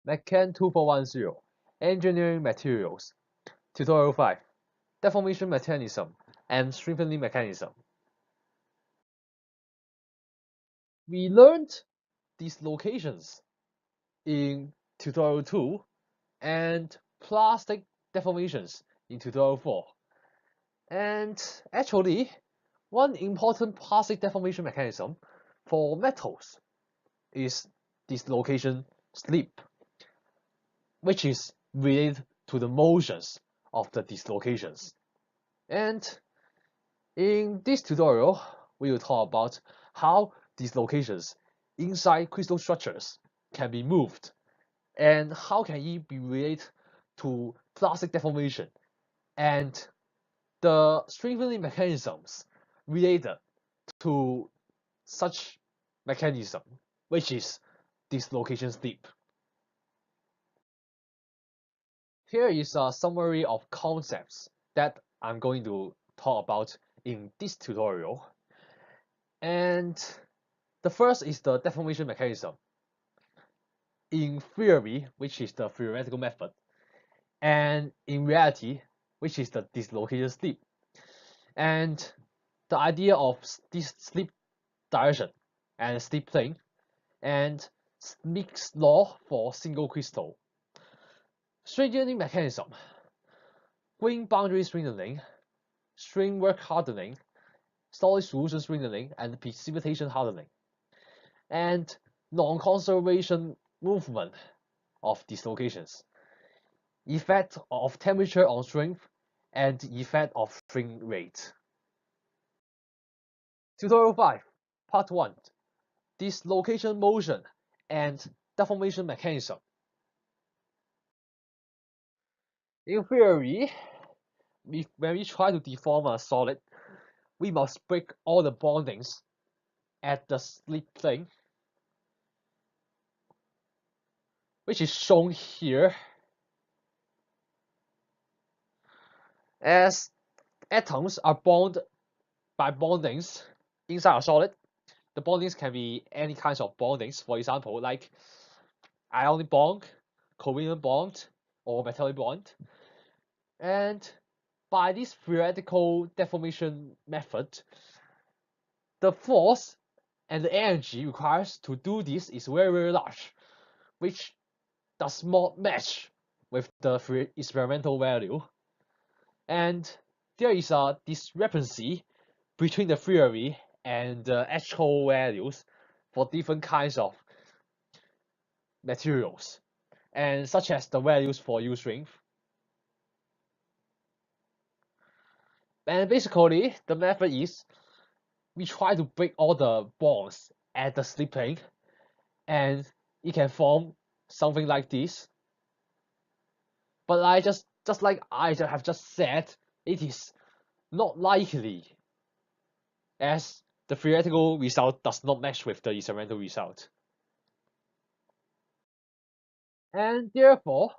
Mechan 2410, Engineering Materials, Tutorial 5, Deformation Mechanism and Strengthening Mechanism. We learned dislocations in Tutorial 2 and plastic deformations in Tutorial 4. And actually, one important plastic deformation mechanism for metals is dislocation slip, which is related to the motions of the dislocations. And in this tutorial, we will talk about how dislocations inside crystal structures can be moved and how can it be related to plastic deformation and the strengthening mechanisms related to such mechanism, which is dislocation slip. Here is a summary of concepts that I'm going to talk about in this tutorial. And the first is the deformation mechanism in theory, which is the theoretical method, and in reality, which is the dislocation slip. And the idea of this slip direction and slip plane and Schmitt's law for single crystal. Strengthening mechanism, grain boundary strengthening, strain work hardening, solid solution strengthening, and precipitation hardening, and non-conservation movement of dislocations, effect of temperature on strength, and effect of strain rate. Tutorial 5, Part 1, Dislocation motion and deformation mechanism. In theory, when we try to deform a solid, we must break all the bondings at the slip plane, which is shown here as atoms are bound by bondings inside a solid. The bondings can be any kinds of bondings, for example, like ionic bond, covalent bond, or metallic bond. And by this theoretical deformation method, the force and the energy required to do this is very, very large, which does not match with the experimental value. And there is a discrepancy between the theory and the actual values for different kinds of materials, and such as the values for yield strength. And basically, the method is we try to break all the bonds at the slip plane, and it can form something like this. But just like I have just said, it is not likely, as the theoretical result does not match with the experimental result. And therefore,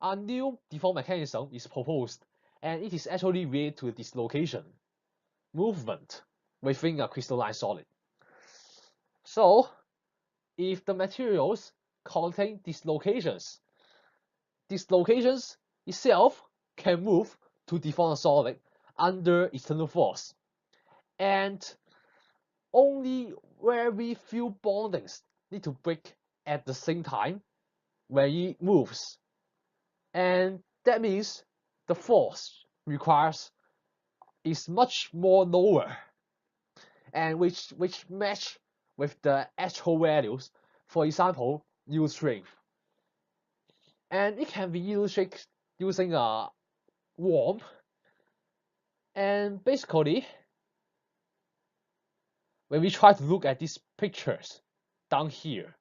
a new deform mechanism is proposed, and it is actually related to dislocation movement within a crystalline solid. So, if the materials contain dislocations, dislocations itself can move to deform a solid under external force, and only very few bondings need to break at the same time when it moves, and that means the force requires is much more lower, and which match with the actual values. For example, yield strength, and it can be illustrated using a worm. And basically, when we try to look at these pictures down here,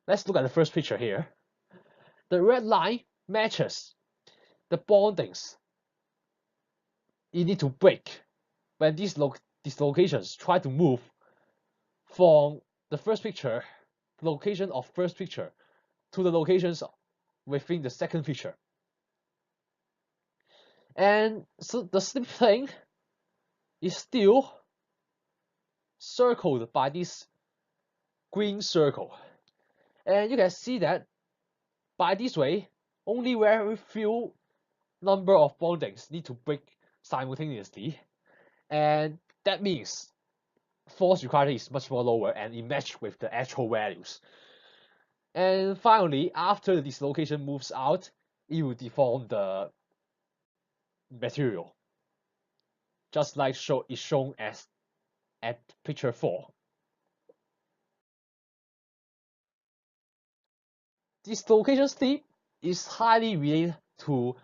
let's look at the first picture here. The red line matches the bondings you need to break when these dislocations try to move from the first picture, the location of first picture, to the locations within the second picture. And so the slip plane is still circled by this green circle. And you can see that by this way, only very few number of bondings need to break simultaneously, and that means force required is much more lower and it matches with the actual values. And finally, after the dislocation moves out, it will deform the material, just like is shown as at picture 4. Dislocation slip is highly related to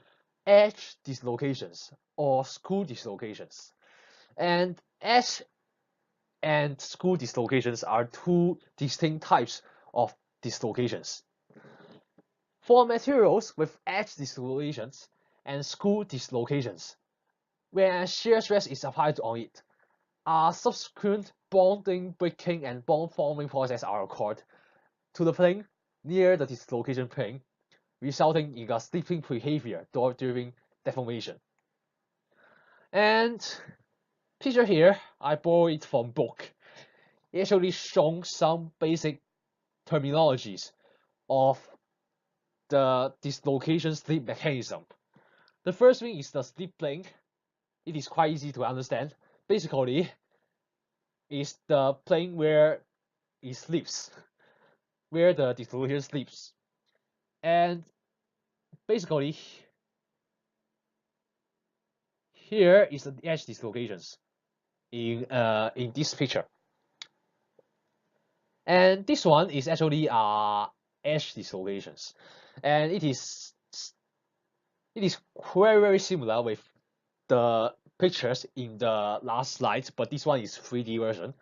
edge dislocations or screw dislocations. And edge and screw dislocations are two distinct types of dislocations. For materials with edge dislocations and screw dislocations, when shear stress is applied on it, a subsequent bonding, breaking, and bond forming process are occurred to the plane near the dislocation plane, resulting in a slipping behavior during deformation. And picture here, I borrowed it from book. It actually shows some basic terminologies of the dislocation slip mechanism. The first thing is the slip plane. It is quite easy to understand. Basically, it's the plane where it slips, where the dislocation slips. And basically, here is the edge dislocations in this picture. And this one is actually edge dislocations, and it is very similar with the pictures in the last slide, but this one is 3D version,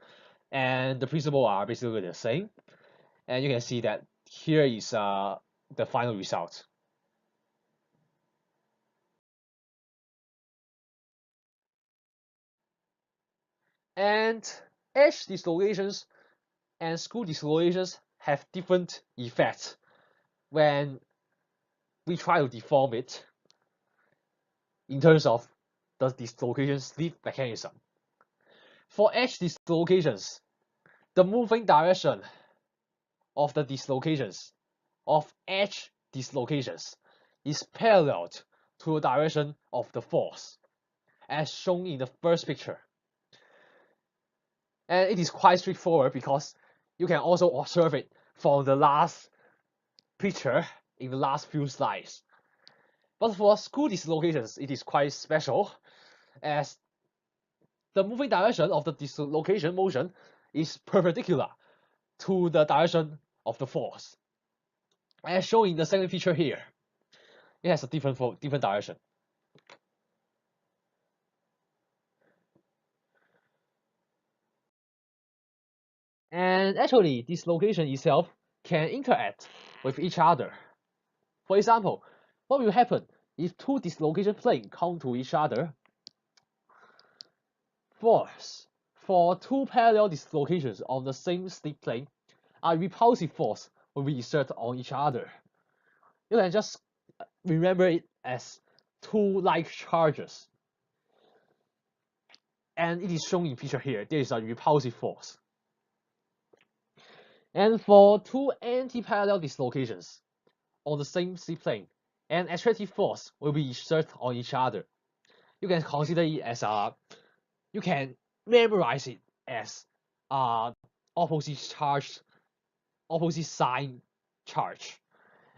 and the principle are basically the same. And you can see that here is the final result. And edge dislocations and screw dislocations have different effects when we try to deform it in terms of the dislocation slip mechanism. For edge dislocations, the moving direction of the dislocations of edge dislocations is parallel to the direction of the force, as shown in the first picture. And it is quite straightforward because you can also observe it from the last picture in the last few slides. But for screw dislocations, it is quite special, as the moving direction of the dislocation motion is perpendicular to the direction of the force. As shown in the second picture here, it has a different direction. And actually, dislocation itself can interact with each other. For example, what will happen if two dislocation planes come to each other? Force for two parallel dislocations on the same slip plane, a repulsive force will be exerted on each other. You can just remember it as two like charges. And it is shown in picture here. There is a repulsive force. And for two anti-parallel dislocations on the same slip plane, an attractive force will be exerted on each other. You can consider it as you can memorize it as opposite sign charge,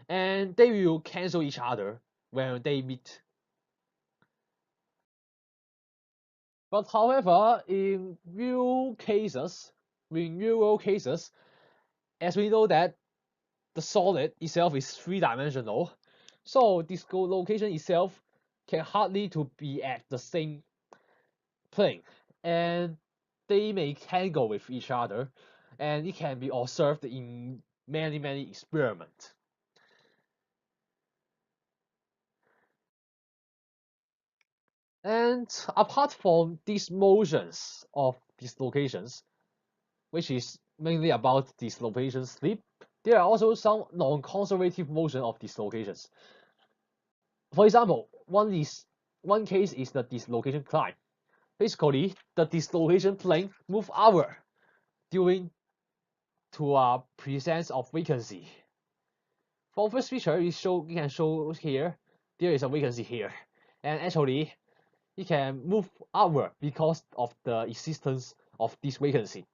and they will cancel each other when they meet. But however, in real world cases, as we know that the solid itself is three-dimensional, so dislocation itself can hardly to be at the same plane, and they may tangle with each other, and it can be observed in many experiments. And apart from these motions of dislocations, which is mainly about dislocation slip, there are also some non-conservative motion of dislocations. For example, one case is the dislocation climb. Basically, the dislocation plane move outward during to a presence of vacancy. For first feature, you can show here there is a vacancy here, and actually it can move outward because of the existence of this vacancy.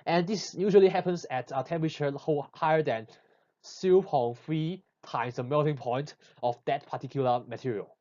And this usually happens at a temperature higher than 0.3 times the melting point of that particular material.